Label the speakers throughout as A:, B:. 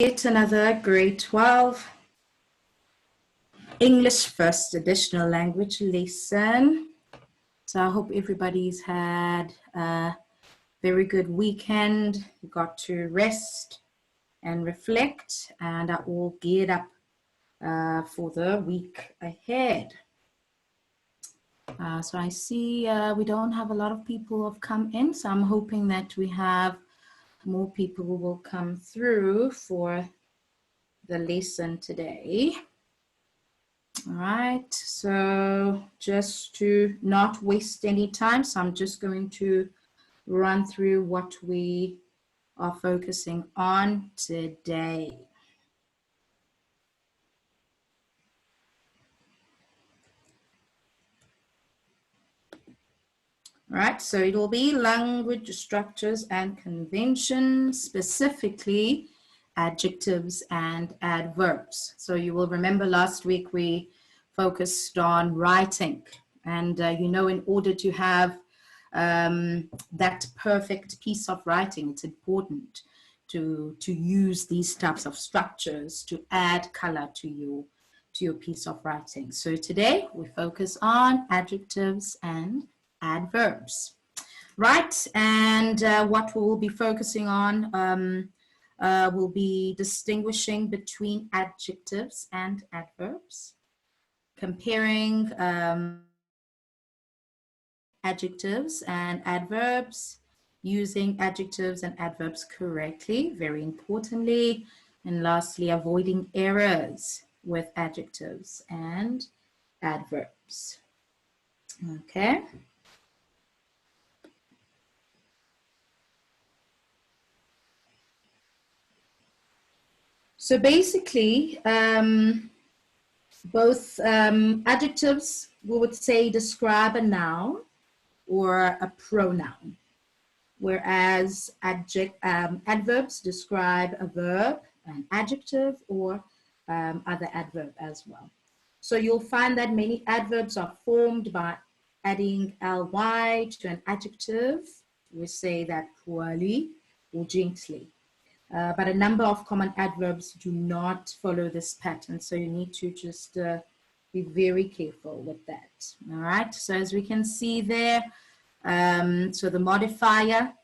A: Yet another grade 12 English first additional language lesson. So I hope everybody's had a very good weekend. You got to rest and reflect and are all geared up for the week ahead. So I see we don't have a lot of people who have come in, so I'm hoping that we have more people who will come through for the lesson today. All right, so just to not waste any time, so I'm just going to run through what we are focusing on today. All right, so it will be language structures and conventions, specifically adjectives and adverbs. So you will remember last week we focused on writing, and in order to have that perfect piece of writing, it's important to use these types of structures to add color to your piece of writing. So today we focus on adjectives and adverbs, right? And what we will be focusing on will be distinguishing between adjectives and adverbs, comparing adjectives and adverbs, using adjectives and adverbs correctly, very importantly, and lastly, avoiding errors with adjectives and adverbs. Okay. So basically, both adjectives, we would say, describe a noun or a pronoun, whereas adverbs describe a verb, an adjective, or other adverb as well. So you'll find that many adverbs are formed by adding ly to an adjective. We say that poorly or gently. But a number of common adverbs do not follow this pattern. So you need to just be very careful with that. All right. So as we can see there, so the modifier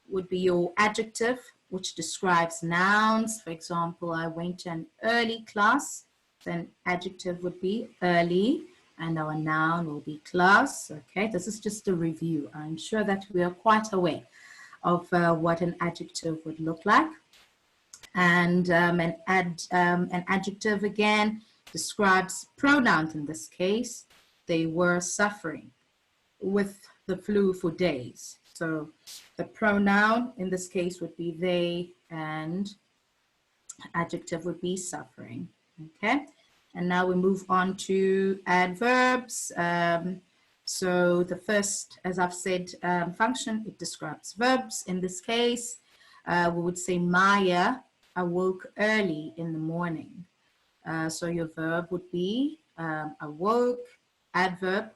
A: would be your adjective, which describes nouns. For example, I went to an early class. Then adjective would be early, and our noun will be class. Okay. This is just a review. I'm sure that we are quite aware of what an adjective would look like. And an adjective, again, describes pronouns. In this case, they were suffering with the flu for days. So the pronoun in this case would be they, and adjective would be suffering. Okay, and now we move on to adverbs. So the first, as I've said, function, it describes verbs. In this case, we would say Maya awoke early in the morning. So your verb would be awoke, adverb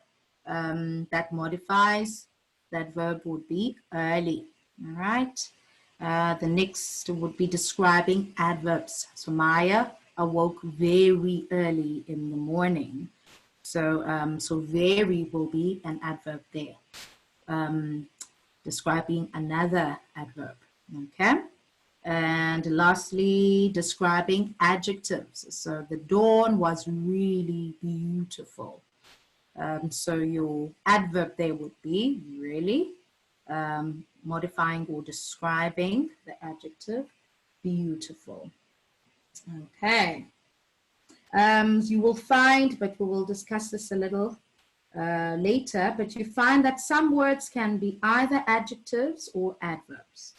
A: that modifies, that verb would be early. All right. The next would be describing adverbs. So Maya awoke very early in the morning. So, so very will be an adverb there, describing another adverb, okay? And lastly, describing adjectives. So the dawn was really beautiful. So your adverb there would be really, modifying or describing the adjective beautiful. Okay. You will find, but we will discuss this a little later, but you find that some words can be either adjectives or adverbs,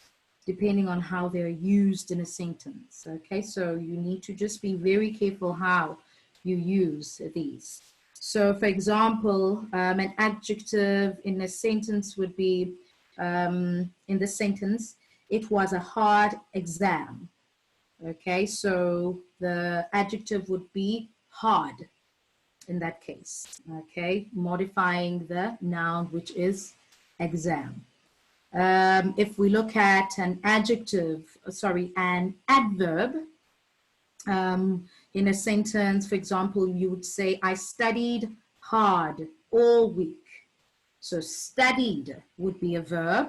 A: depending on how they're used in a sentence. Okay, so you need to just be very careful how you use these. So for example, an adjective in a sentence would be, in this sentence, it was a hard exam. Okay, so the adjective would be hard in that case. Okay, modifying the noun, which is exam. If we look at an adjective, an adverb, In a sentence, for example, you would say, I studied hard all week. So studied would be a verb.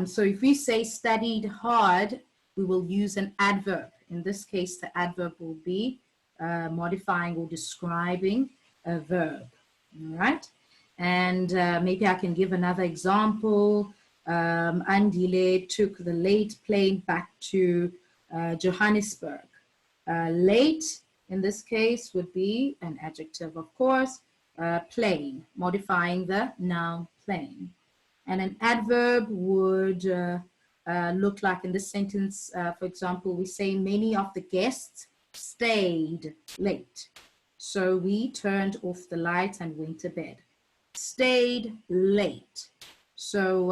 A: So if we say studied hard, we will use an adverb. In this case, the adverb will be modifying or describing a verb. All right. And maybe I can give another example. Andile took the late plane back to Johannesburg. Late, in this case, would be an adjective, of course. Plane, modifying the noun plane. And an adverb would look like in this sentence, for example, we say many of the guests stayed late. So we turned off the lights and went to bed. Stayed late. So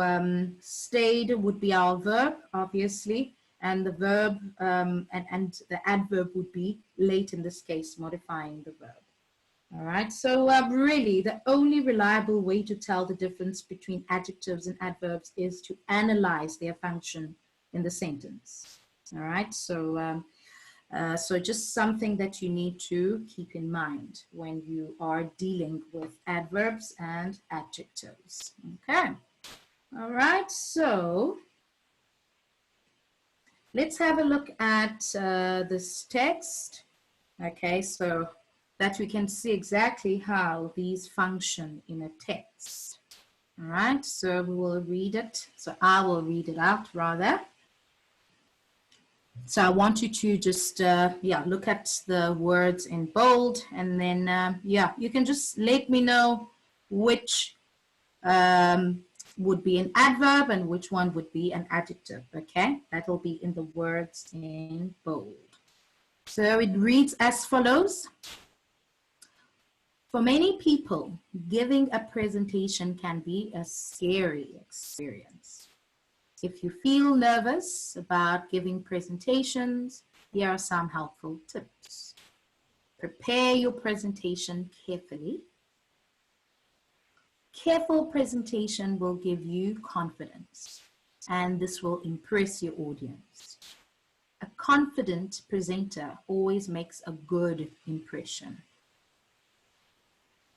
A: stayed would be our verb, obviously, and the verb and the adverb would be late in this case, modifying the verb. All right, so really the only reliable way to tell the difference between adjectives and adverbs is to analyze their function in the sentence. All right, so so just something that you need to keep in mind when you are dealing with adverbs and adjectives. Okay, all right, so let's have a look at this text. Okay, so that we can see exactly how these function in a text. All right, so we will read it. So I will read it out rather. So I want you to just, look at the words in bold, and then, you can just let me know which would be an adverb and which one would be an adjective, okay? That will be in the words in bold. So it reads as follows. For many people, giving a presentation can be a scary experience. If you feel nervous about giving presentations, here are some helpful tips. Prepare your presentation carefully. Careful presentation will give you confidence, and this will impress your audience. A confident presenter always makes a good impression.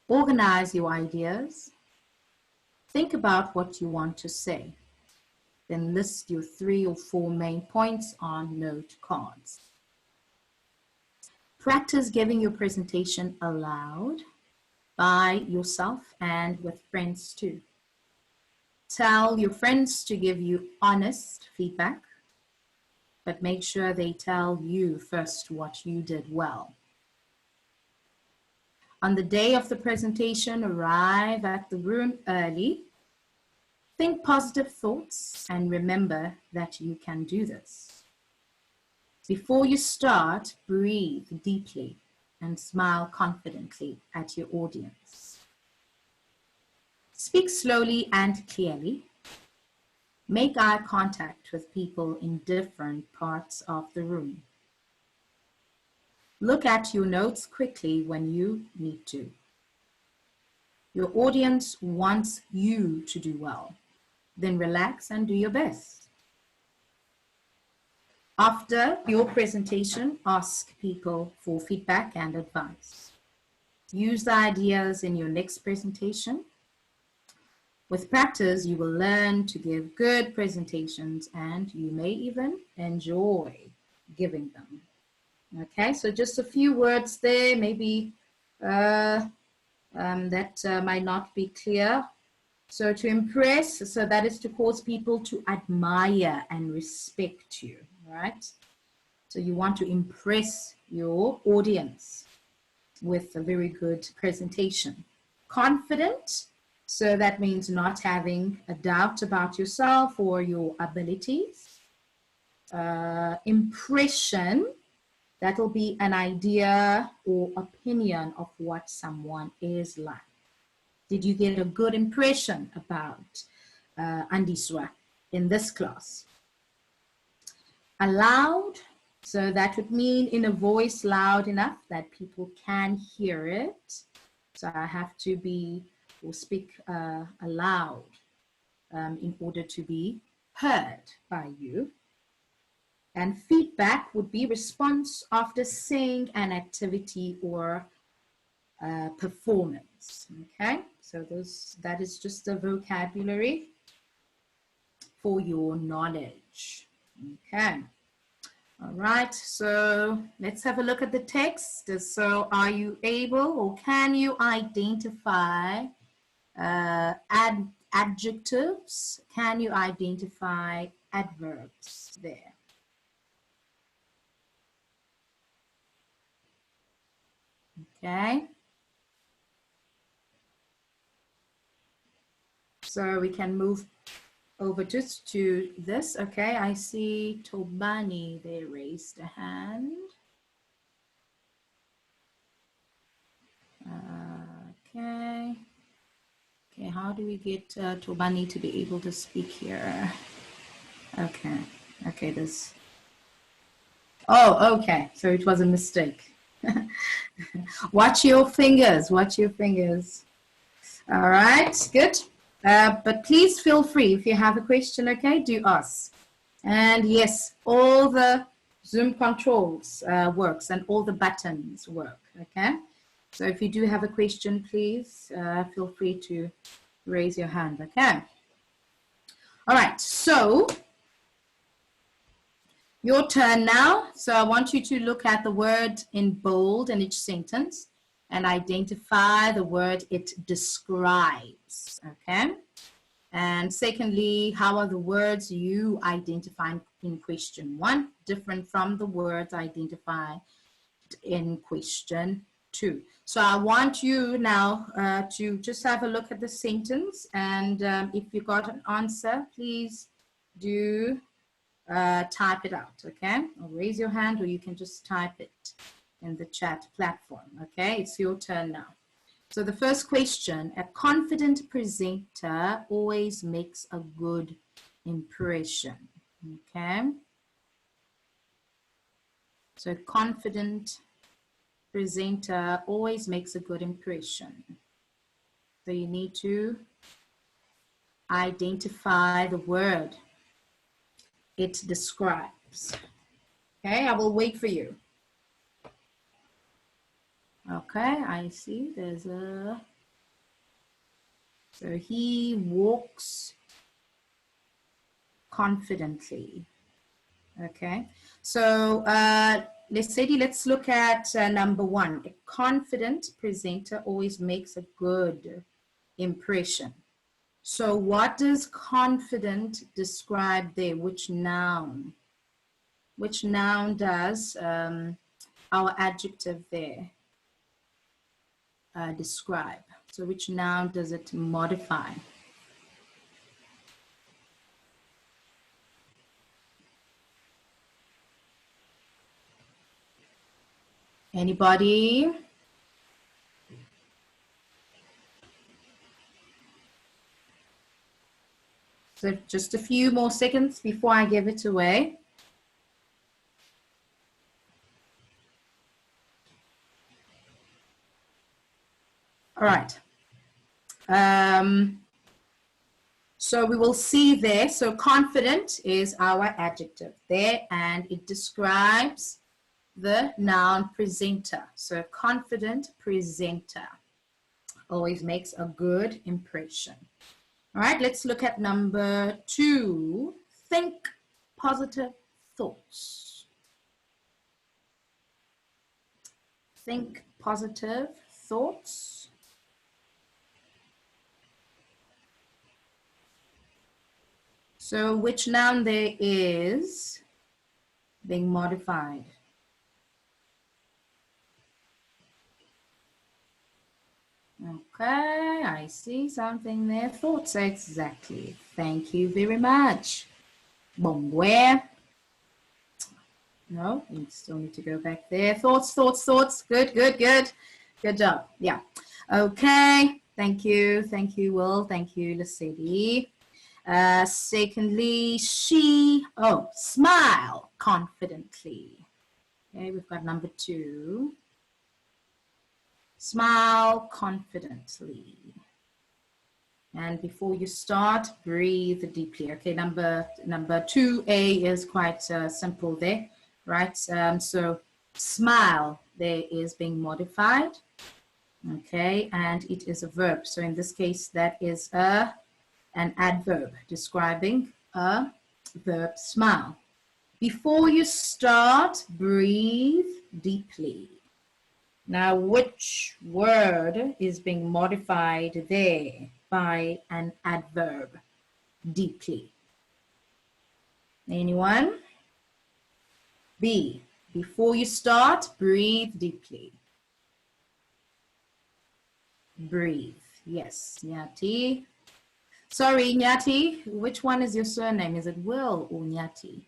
A: Organize your ideas. Think about what you want to say. Then list your 3 or 4 main points on note cards. Practice giving your presentation aloud, by yourself and with friends too. Tell your friends to give you honest feedback, but make sure they tell you first what you did well. On the day of the presentation, arrive at the room early. Think positive thoughts and remember that you can do this. Before you start, breathe deeply and smile confidently at your audience. Speak slowly and clearly. Make eye contact with people in different parts of the room. Look at your notes quickly when you need to. Your audience wants you to do well. Then relax and do your best. After your presentation, ask people for feedback and advice. Use the ideas in your next presentation. With practice, you will learn to give good presentations and you may even enjoy giving them. Okay, so just a few words there, maybe that might not be clear. So to impress, so that is to cause people to admire and respect you, right? So you want to impress your audience with a very good presentation. Confident, so that means not having a doubt about yourself or your abilities. Impression, that will be an idea or opinion of what someone is like. Did you get a good impression about Andiswa in this class? Aloud, so that would mean in a voice loud enough that people can hear it. So I have to be or speak aloud in order to be heard by you. And feedback would be response after seeing an activity or performance. Okay, so that is just the vocabulary for your knowledge. Okay. All right, so let's have a look at the text. So are you able or can you identify adjectives? Can you identify adverbs there? Okay. So we can move over just to this. Okay, I see Tobani, they raised a hand. Okay. Okay, how do we get Tobani to be able to speak here? Okay. Okay, this. Oh, okay. So it was a mistake. Watch your fingers. Watch your fingers. All right, good. But please feel free if you have a question, okay, do ask. And yes, all the Zoom controls works and all the buttons work, okay? So if you do have a question, please feel free to raise your hand, okay? All right, so your turn now. So I want you to look at the word in bold in each sentence and identify the word it describes, okay? And secondly, how are the words you identify in question one different from the words identified in question two? So I want you now to just have a look at the sentence, and if you got an answer, please do type it out, okay? Or raise your hand, or you can just type it in the chat platform, okay? It's your turn now. So the first question, a confident presenter always makes a good impression, okay? So a confident presenter always makes a good impression. So you need to identify the word it describes. Okay, I will wait for you. Okay, I see there's a, so he walks confidently. Okay, so let's look at number one. A confident presenter always makes a good impression. So what does confident describe there? Which noun? Which noun does our adjective there describe? So which noun does it modify? Anybody? So just a few more seconds before I give it away. All right. So we will see there. So confident is our adjective there, and it describes the noun presenter. So confident presenter always makes a good impression. All right, let's look at number two. Think positive thoughts. Think positive thoughts. So which noun there is being modified? Okay, I see something there. Thoughts, exactly. Thank you very much. Bongware. No, you still need to go back there. Thoughts, thoughts, thoughts. Good, good, good. Good job. Yeah. Okay. Thank you. Thank you, Will. Thank you, Lesedi. Secondly, smile confidently. Okay, we've got number two. Smile confidently. And before you start, breathe deeply. Okay, number 2A is quite simple there, right? So smile there is being modified. Okay, and it is a verb. So in this case, that is an adverb describing a verb, smile. Before you start, breathe deeply. Now, which word is being modified there by an adverb, deeply? Anyone? B. Before you start, breathe deeply. Breathe. Yes, Nyati. Sorry, Nyati. Which one is your surname? Is it Will or Nyati?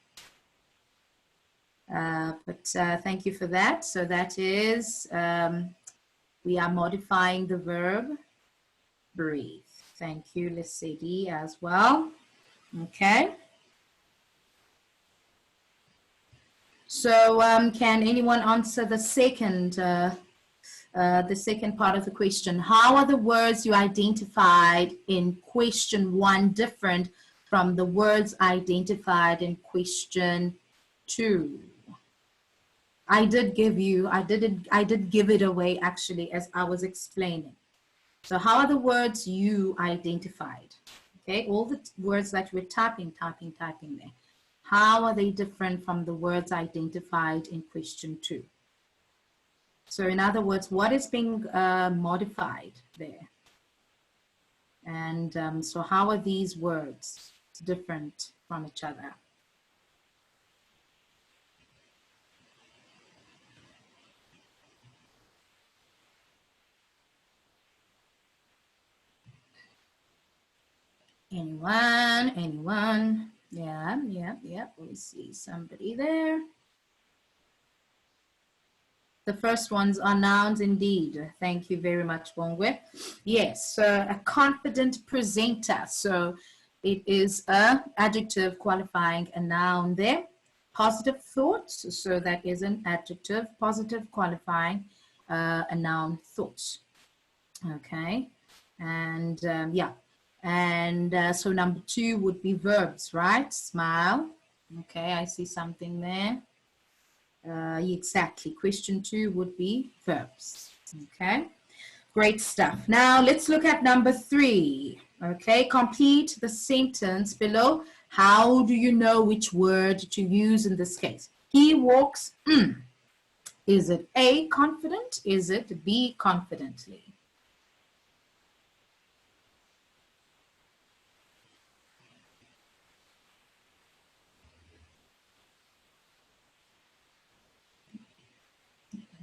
A: But thank you for that. So that is, we are modifying the verb breathe. Thank you, Lesedi, as well. Okay. So can anyone answer the second part of the question? How are the words you identified in question 1 different from the words identified in question 2? I did give it away actually as I was explaining. So how are the words you identified? Okay, all the words that we're typing there. How are they different from the words identified in question 2? So in other words, what is being modified there? And so how are these words different from each other? Anyone? Yeah. We see somebody there. The first ones are nouns indeed. Thank you very much, Bongwe. Yes, a confident presenter. So it is a adjective qualifying a noun there. Positive thoughts. So that is an adjective. Positive qualifying a noun, thoughts. Okay. And yeah. And so number 2 would be verbs, right? Smile. Okay, I see something there. Exactly. Question 2 would be verbs. Okay, great stuff. Now let's look at number 3. Okay, complete the sentence below. How do you know which word to use in this case? He walks. Is it A, confident? Is it B, confidently?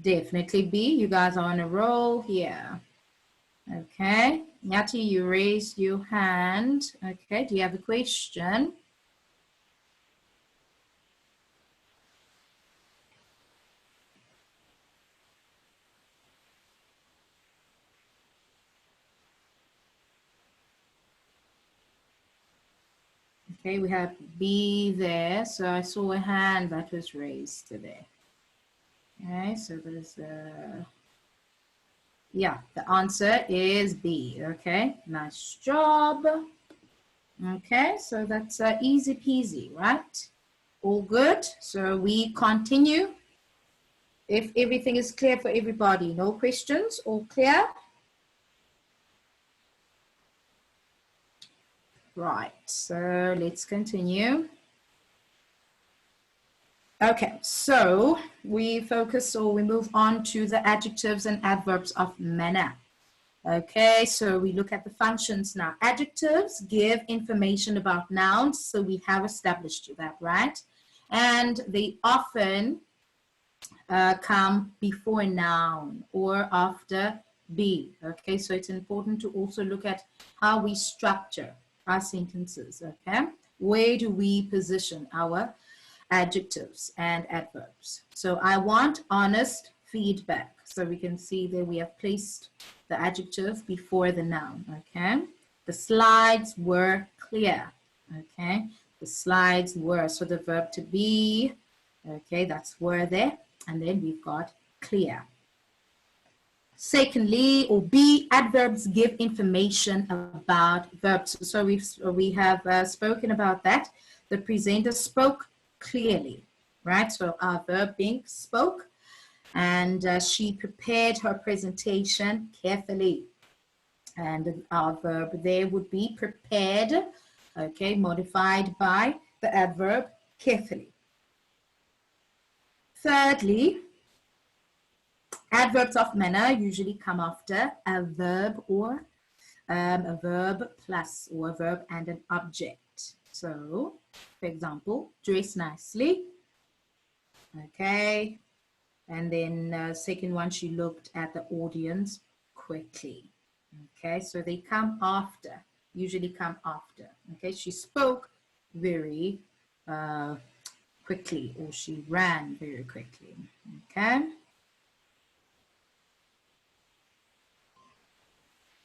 A: Definitely B. You guys are on a roll here. Okay. Nyati, you raised your hand. Okay. Do you have a question? Okay, we have B there. So I saw a hand that was raised today. Okay, so there's yeah, the answer is B. Okay, nice job. Okay, so that's easy peasy, right? All good. So we continue. If everything is clear for everybody, no questions, all clear? Right, so let's continue. Okay, so we focus or we move on to the adjectives and adverbs of manner. Okay, so we look at the functions now. Adjectives give information about nouns, so we have established that, right? And they often come before a noun or after be. Okay, so it's important to also look at how we structure our sentences. Okay, where do we position our adjectives and adverbs? So I want honest feedback. So we can see that we have placed the adjective before the noun. Okay, the slides were clear. Okay, the slides were, so the verb to be, okay, that's were there. And then we've got clear. Secondly, or B, adverbs give information about verbs. So we have spoken about that. The presenter spoke clearly, right? So our verb being spoke, and she prepared her presentation carefully. And our verb there would be prepared, okay, modified by the adverb carefully. Thirdly, adverbs of manner usually come after a verb or a verb plus, or a verb and an object. So, for example, dress nicely. Okay. And then second one, she looked at the audience quickly. Okay. So they come after, usually come after. Okay. She spoke very quickly, or she ran very quickly. Okay.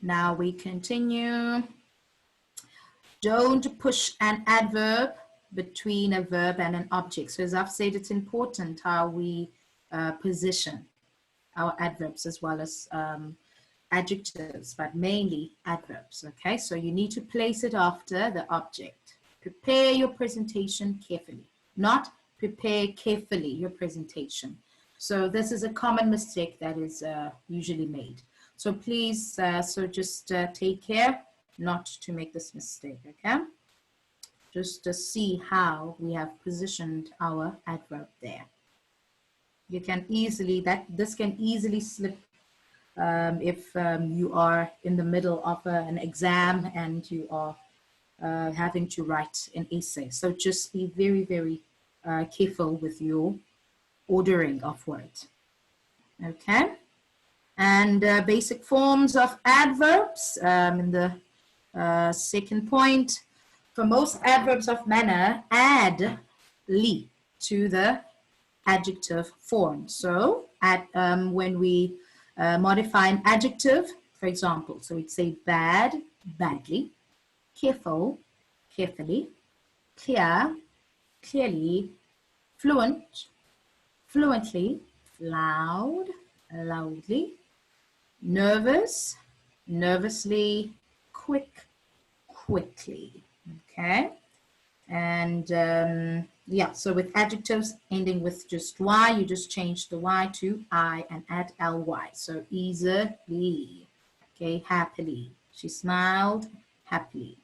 A: Now we continue. Don't push an adverb between a verb and an object. So as I've said, it's important how we position our adverbs as well as adjectives, but mainly adverbs, okay? So you need to place it after the object. Prepare your presentation carefully, not prepare carefully your presentation. So this is a common mistake that is usually made. So please, just take care not to make this mistake, okay? Just to see how we have positioned our adverb there. You can easily, this can easily slip if you are in the middle of an exam and you are having to write an essay. So just be very, very careful with your ordering of words, okay? And basic forms of adverbs in the second point. For most adverbs of manner, add "ly" to the adjective form. So when we modify an adjective, for example, so we'd say bad, badly, careful, carefully, clear, clearly, fluent, fluently, loud, loudly, nervous, nervously, quick, quickly. Okay. And yeah, so with adjectives ending with just Y, you just change the Y to I and add ly. So easily, okay, happily. She smiled happily,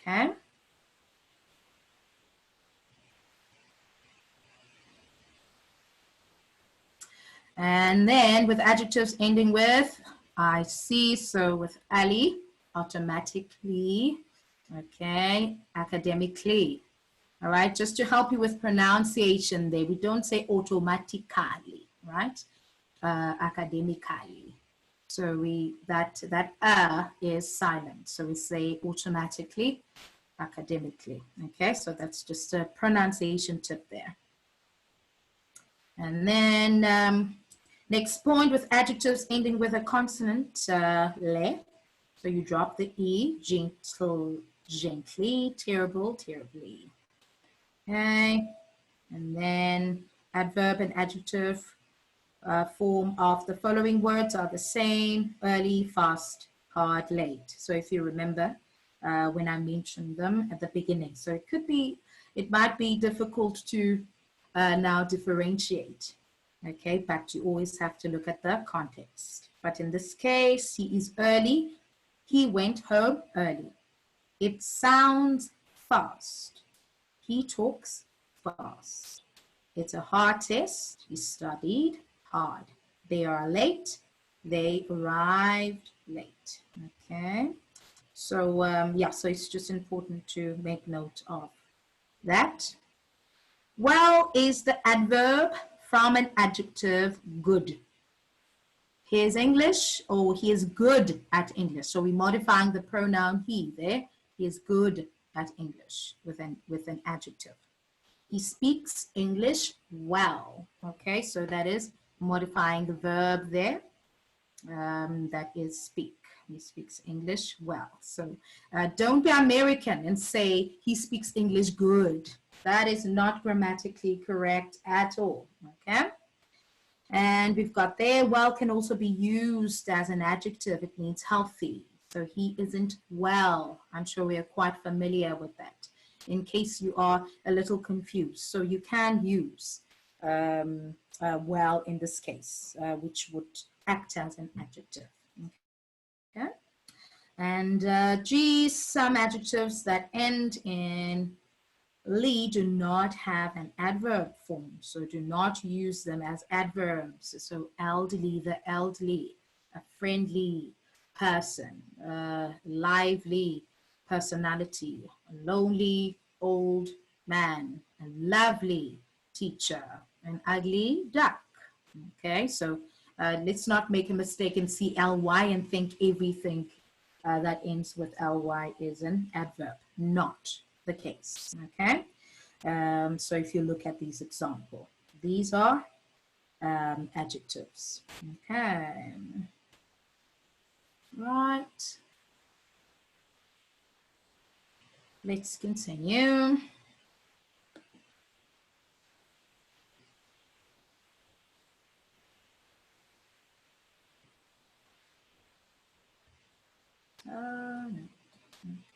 A: okay. And then with adjectives ending with I see, so with Ali, automatically, okay, academically. All right, just to help you with pronunciation there, we don't say automatically, right? Academically. So that is silent. So we say automatically, academically. Okay, so that's just a pronunciation tip there. And then next point, with adjectives ending with a consonant, le. So you drop the E, gentle, gently, terrible, terribly. Okay, and then adverb and adjective form of the following words are the same: early, fast, hard, late. So if you remember when I mentioned them at the beginning. So it might be difficult to now differentiate, okay, but you always have to look at the context. But in this case, he is early, he went home early. It sounds fast. He talks fast. It's a hard test. He studied hard. They are late. They arrived late. Okay. So yeah, so it's just important to make note of that. Well is the adverb from an adjective good. He is English, or he is good at English. So we're modifying the pronoun he there. He is good at English with an adjective. He speaks English well. Okay, so that is modifying the verb there. That is speak. He speaks English well. So don't be American and say he speaks English good. That is not grammatically correct at all. Okay. And And we've got there, well can also be used as an adjective. It means healthy. So he isn't well. I'm sure we are quite familiar with that, in case you are a little confused. So you can use well in this case, which would act as an adjective. Okay. And G, some adjectives that end in ly do not have an adverb form, so do not use them as adverbs. So elderly, the elderly, a friendly person, lively, personality, lonely, old man, a lovely teacher, an ugly duck. Okay, so let's not make a mistake and see ly and think everything that ends with ly is an adverb. Not the case. Okay, so if you look at these examples, these are adjectives. Okay, right, let's continue.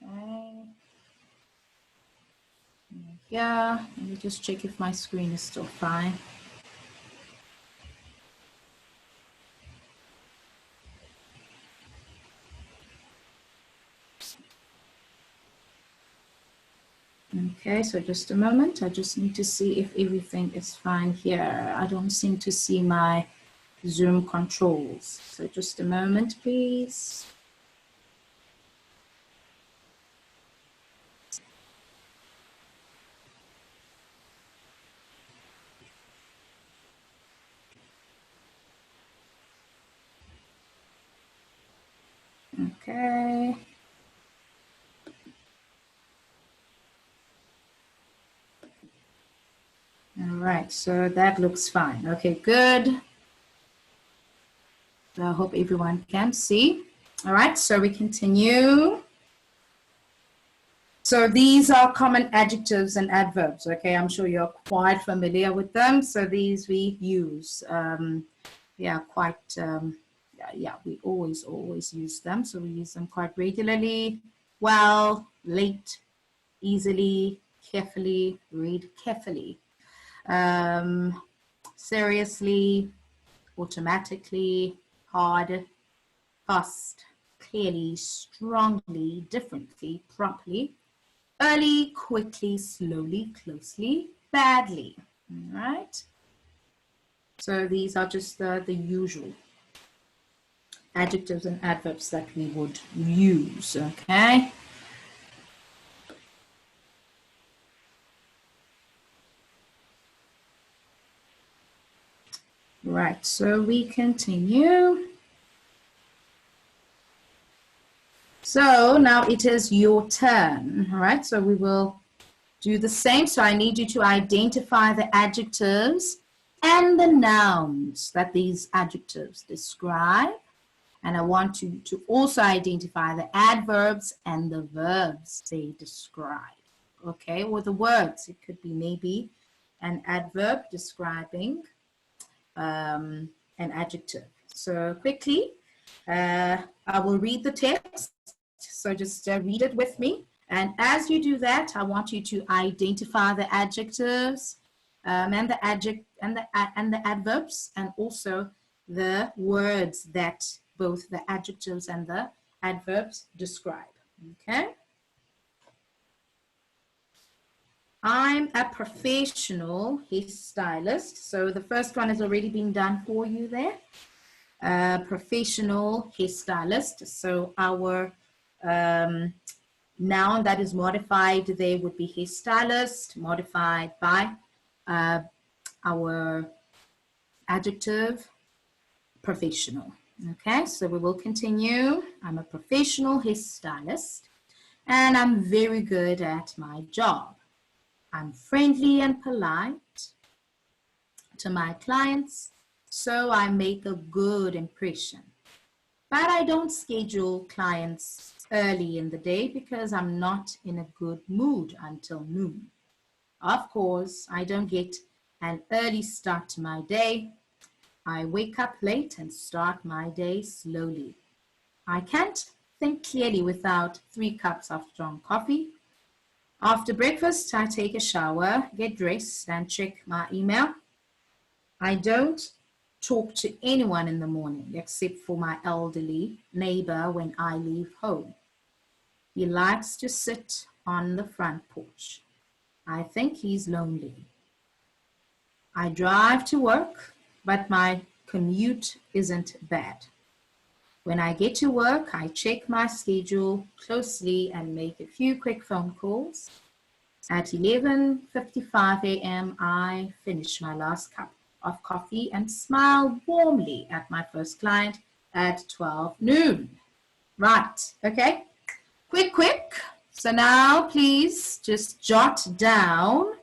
A: Okay. Yeah, let me just check if my screen is still fine. Okay, so just a moment. I just need to see if everything is fine here. I don't seem to see my Zoom controls. So just a moment, please. Okay. All right, so that looks fine. Okay, good. I hope everyone can see. All right, so we continue. So these are common adjectives and adverbs, okay? I'm sure you're quite familiar with them. So these we use, we always use them. So we use them quite regularly. Well, late, easily, carefully, read carefully. Seriously, automatically, hard, fast, clearly, strongly, differently, promptly, early, quickly, slowly, closely, badly. All right. So these are just the usual adjectives and adverbs that we would use. Okay. Right. So we continue. So now it is your turn. All right. So we will do the same. So I need you to identify the adjectives and the nouns that these adjectives describe. And I want you to also identify the adverbs and the verbs they describe. Okay, or the words. It could be maybe an adverb describing an adjective. So quickly, I will read the text. So just read it with me. And as you do that, I want you to identify the adjectives and the adverbs, and also the words that both the adjectives and the adverbs describe. Okay. I'm a professional hairstylist. So the first one has already been done for you there. Professional hairstylist. So our noun that is modified there would be hairstylist, modified by our adjective professional. Okay, so we will continue. I'm a professional hairstylist and I'm very good at my job. I'm friendly and polite to my clients, so I make a good impression. But I don't schedule clients early in the day because I'm not in a good mood until noon. Of course, I don't get an early start to my day I wake up late and start my day slowly. I can't think clearly without 3 cups of strong coffee. After breakfast, I take a shower, get dressed, and check my email. I don't talk to anyone in the morning except for my elderly neighbor when I leave home. He likes to sit on the front porch. I think he's lonely. I drive to work, but my commute isn't bad. When I get to work, I check my schedule closely and make a few quick phone calls. At 11:55 a.m., I finish my last cup of coffee and smile warmly at my first client at 12 noon. Right, okay, quick. So now please just jot down.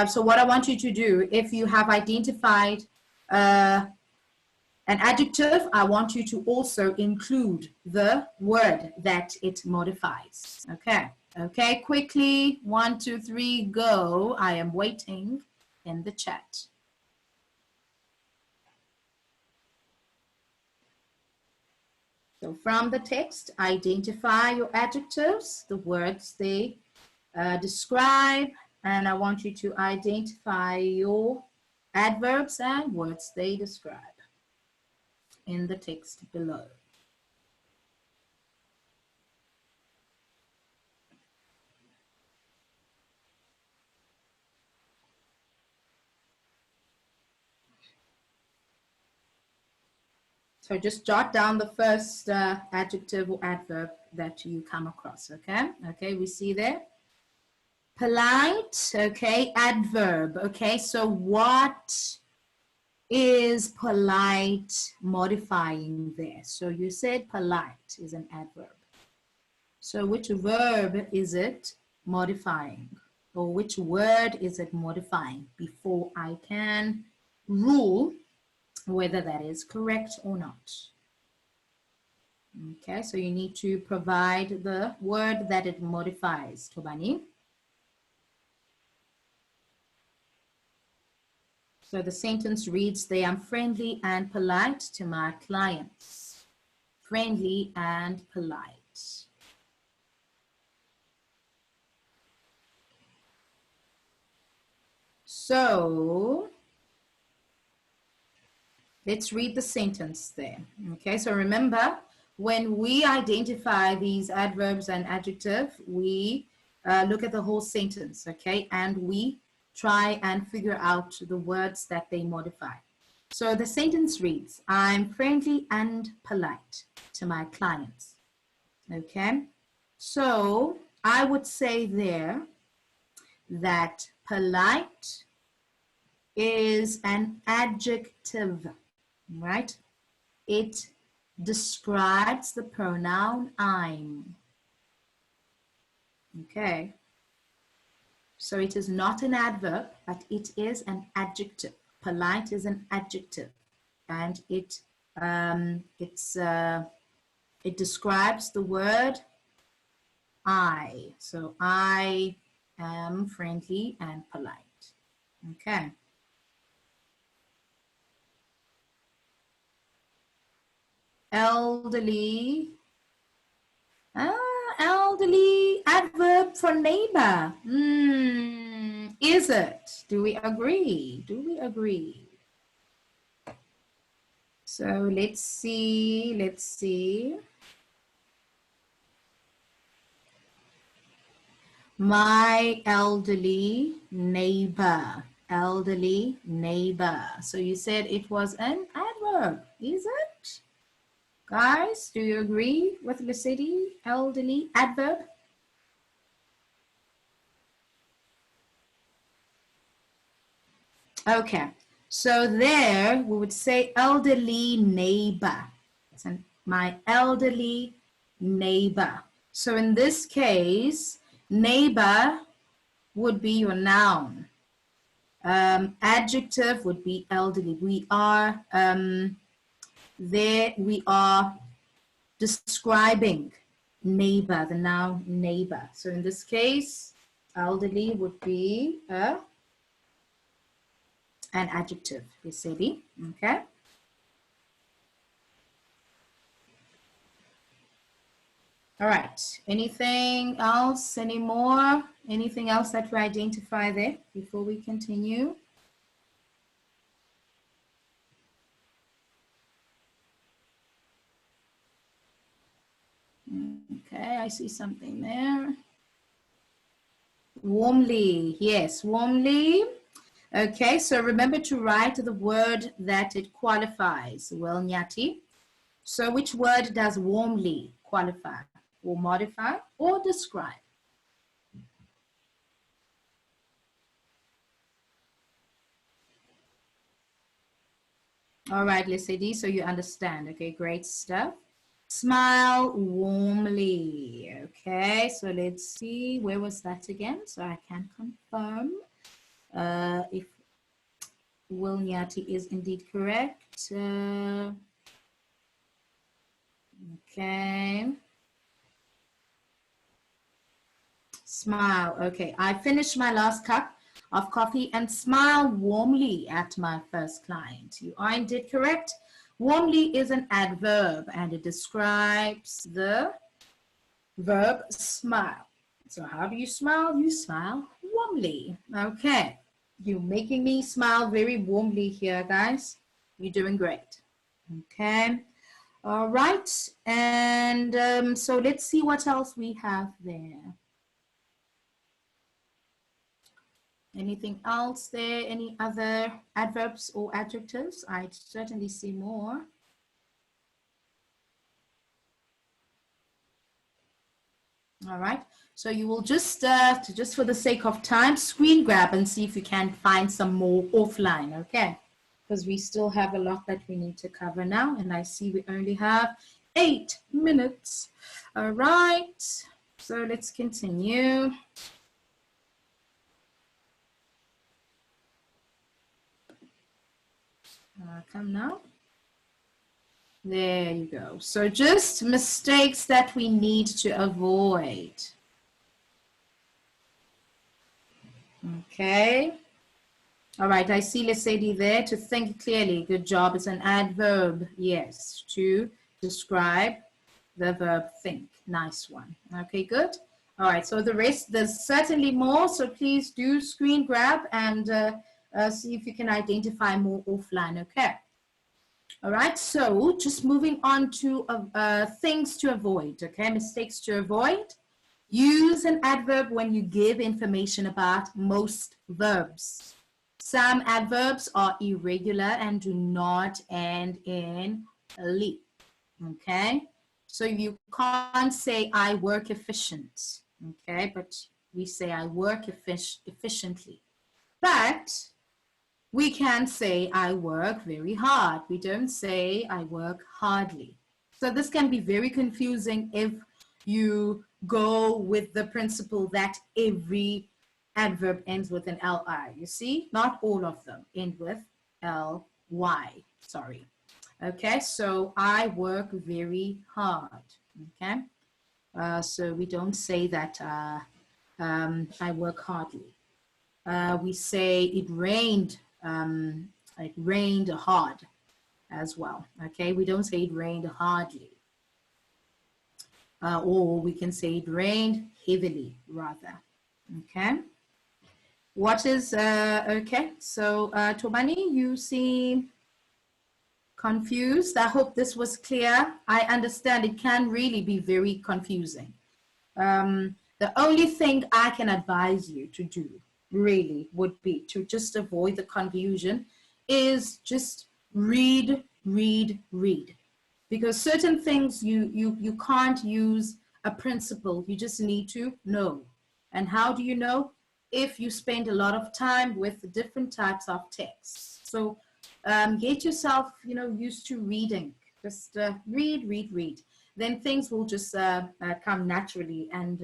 A: So what I want you to do, if you have identified an adjective, I want you to also include the word that it modifies. Okay, quickly, 1, 2, 3, go. I am waiting in the chat. So from the text, identify your adjectives, the words they describe, and I want you to identify your adverbs and words they describe in the text below. So just jot down the first adjective or adverb that you come across, okay? Okay, we see there. Polite, okay, adverb, okay? So what is polite modifying there? So you said polite is an adverb. So which verb is it modifying? Or which word is it modifying before I can rule whether that is correct or not? Okay, so you need to provide the word that it modifies, Tobani. So the sentence reads, they are friendly and polite to my clients. Friendly and polite. So let's read the sentence there. Okay, so remember, when we identify these adverbs and adjectives, we look at the whole sentence, okay? And we try and figure out the words that they modify. So the sentence reads, I'm friendly and polite to my clients, okay? So I would say there that polite is an adjective, right? It describes the pronoun I'm. Okay. So it is not an adverb, but it is an adjective. Polite is an adjective, and it describes the word I. So I am friendly and polite. Okay. Elderly. Elderly adverb for neighbor. Is it? Do we agree? Do we agree? So let's see. My elderly neighbor. Elderly neighbor. So you said it was an adverb, is it? Guys, do you agree with Lucidi? Elderly adverb? Okay, so there we would say elderly neighbor. So my elderly neighbor. So in this case, neighbor would be your noun. Adjective would be elderly. We are describing neighbor, the noun neighbor. So in this case, elderly would be an adjective, Risedi, okay? All right. Anything else? Any more? Anything else that we identify there before we continue? Okay, I see something there. Warmly. Yes, warmly. Okay, so remember to write the word that it qualifies. Well, Nyati. So which word does warmly qualify or modify or describe? All right, Lesedi, so you understand. Okay, great stuff. Smile warmly. Okay, so let's see. Where was that again? So I can confirm if Will Nyati is indeed correct. Okay. Smile. Okay, I finished my last cup of coffee and smile warmly at my first client. You are indeed correct. Warmly is an adverb and it describes the verb smile. So how do you smile? You smile warmly. Okay. You're making me smile very warmly here, guys. You're doing great. Okay. All right. And so let's see what else we have there. Anything else there? Any other adverbs or adjectives? I certainly see more. All right. So you will just for the sake of time, screen grab and see if you can find some more offline, okay? Because we still have a lot that we need to cover now. And I see we only have 8 minutes. All right. So let's continue. Come now. There you go. So just mistakes that we need to avoid. Okay. All right. I see Lesedi there. To think clearly. Good job. It's an adverb. Yes. To describe the verb think. Nice one. Okay, good. All right. So the rest, there's certainly more. So please do screen grab and see if you can identify more offline. Okay. All right, so just moving on to things to avoid, okay, mistakes to avoid. Use an adverb when you give information about most verbs. Some adverbs are irregular and do not end in -ly, okay? So you can't say I work efficient, okay? But we say I work efficiently. But we can say I work very hard. We don't say I work hardly. So this can be very confusing if you go with the principle that every adverb ends with an li. You see, not all of them end with ly. Sorry. Okay, so I work very hard. Okay, so we don't say that I work hardly. We say it rained hard as well. Okay, we don't say it rained hardly. Or we can say it rained heavily rather. Okay. What is, okay, so Tobani, you seem confused. I hope this was clear. I understand it can really be very confusing. The only thing I can advise you to do really would be to just avoid the confusion is just read, read, read. Because certain things you can't use a principle, you just need to know. And how do you know? If you spend a lot of time with different types of texts. So get yourself, used to reading. Just read, read, read. Then things will just come naturally, and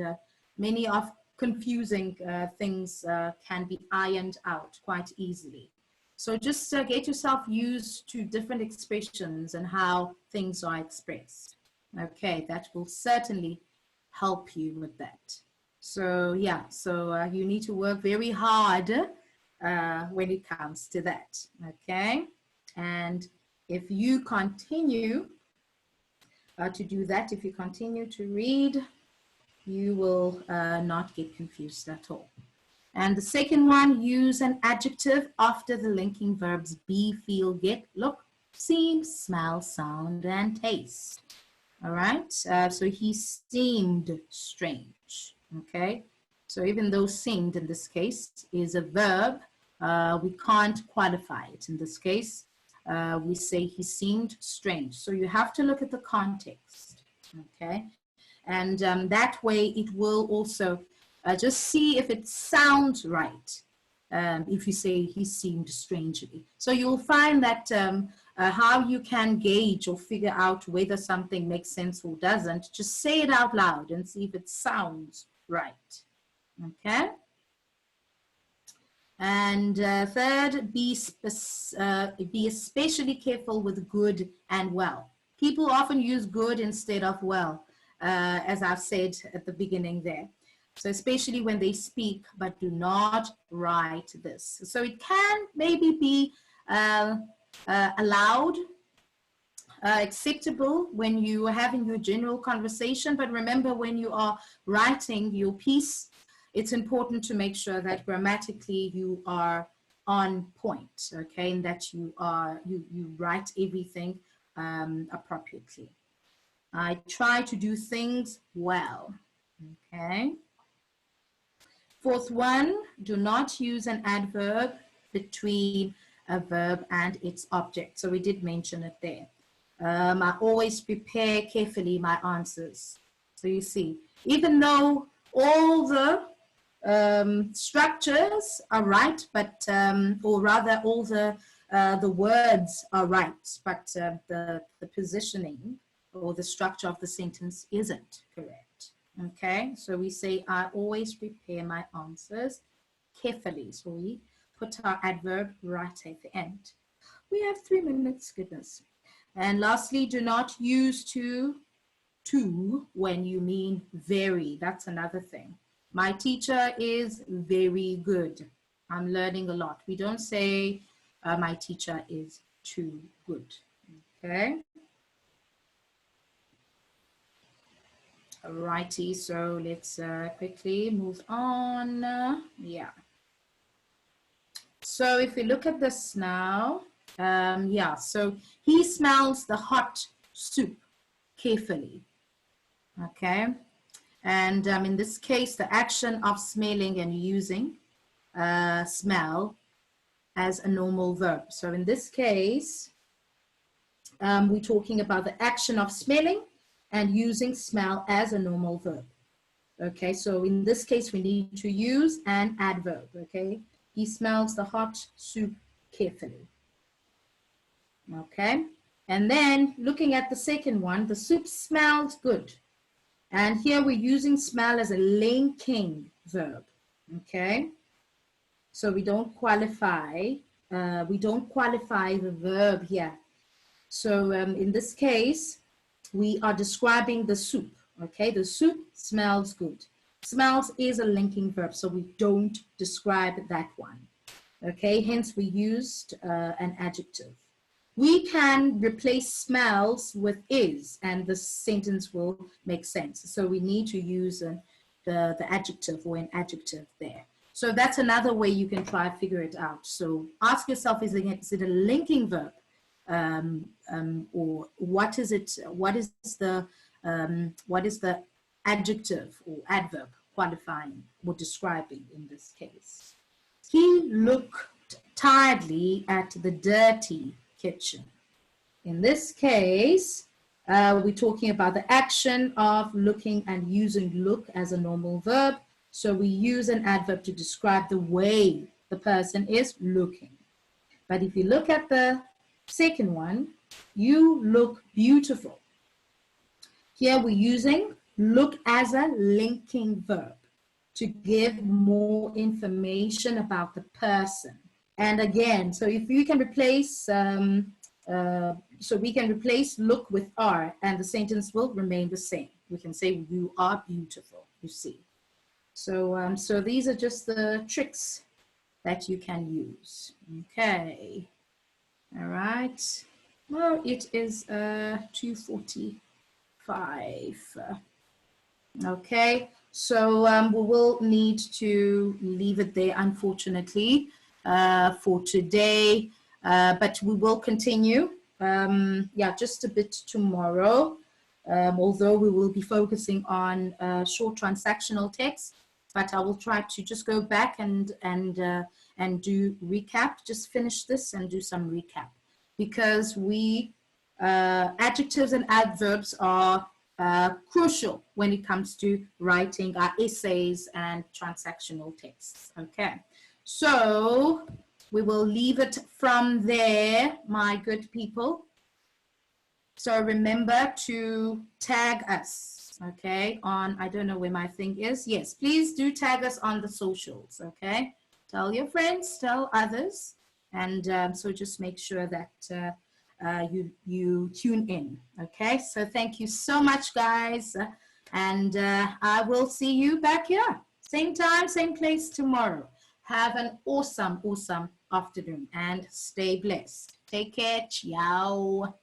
A: many of confusing things can be ironed out quite easily. So just get yourself used to different expressions and how things are expressed. Okay, that will certainly help you with that. So yeah, so you need to work very hard when it comes to that. Okay, and if you continue to do that. If you continue to read, you will not get confused at all. And the second one, use an adjective after the linking verbs be, feel, get, look, seem, smell, sound, and taste. All right, so he seemed strange, okay? So even though seemed in this case is a verb, we can't qualify it. In this case, we say he seemed strange. So you have to look at the context, okay? And that way it will also just see if it sounds right. If you say he seemed strangely. So you'll find that how you can gauge or figure out whether something makes sense or doesn't, just say it out loud and see if it sounds right. Okay? And third, be especially careful with good and well. People often use good instead of well, as I've said at the beginning there. So especially when they speak, but do not write this. So it can maybe be allowed, acceptable when you are having your general conversation. But remember, when you are writing your piece, it's important to make sure that grammatically you are on point, okay, and that you write everything appropriately. I try to do things well, okay. Fourth one, do not use an adverb between a verb and its object. So we did mention it there. I always prepare carefully my answers. So you see, even though all the structures are right, but or rather all the words are right, but the positioning or the structure of the sentence isn't correct. Okay, so we say, I always prepare my answers carefully. So we put our adverb right at the end. We have 3 minutes, goodness. And lastly, do not use to when you mean very. That's another thing. My teacher is very good. I'm learning a lot. We don't say my teacher is too good. Okay. Alrighty, so let's quickly move on. Yeah. So if we look at this now, yeah, so he smells the hot soup carefully. Okay. And in this case, the action of smelling and using smell as a normal verb. So in this case, we're talking about the action of smelling and using smell as a normal verb. Okay, so in this case, we need to use an adverb, okay? He smells the hot soup carefully. Okay, and then looking at the second one, the soup smelled good. And here we're using smell as a linking verb, okay? So we don't qualify the verb here. So in this case, we are describing the soup, okay? The soup smells good. Smells is a linking verb, so we don't describe that one, okay? Hence, we used an adjective. We can replace smells with is, and the sentence will make sense. So we need to use the adjective or an adjective there. So that's another way you can try to figure it out. So ask yourself, is it a linking verb? Or what is it? What is the adjective or adverb qualifying or describing in this case? He looked tiredly at the dirty kitchen. In this case, we're talking about the action of looking and using look as a normal verb. So we use an adverb to describe the way the person is looking. But if you look at the second one, you look beautiful. Here we're using look as a linking verb to give more information about the person. And again, so if you can replace, so we can replace look with are, and the sentence will remain the same. We can say you are beautiful, you see. So, so these are just the tricks that you can use. Okay. All right. Well, it is 2:40. 5. Okay, so we will need to leave it there, unfortunately, for today, but we will continue, yeah, just a bit tomorrow, although we will be focusing on short transactional text, but I will try to just go back and do recap, just finish this and do some recap, because adjectives and adverbs are crucial when it comes to writing our essays and transactional texts. Okay, so we will leave it from there, my good people. So remember to tag us, okay, on, I don't know where my thing is. Yes, please do tag us on the socials, okay? Tell your friends, tell others, and so just make sure that you tune in, okay? So thank you so much, guys, and I will see you back here, same time, same place tomorrow. Have an awesome, awesome afternoon and stay blessed. Take care. Ciao.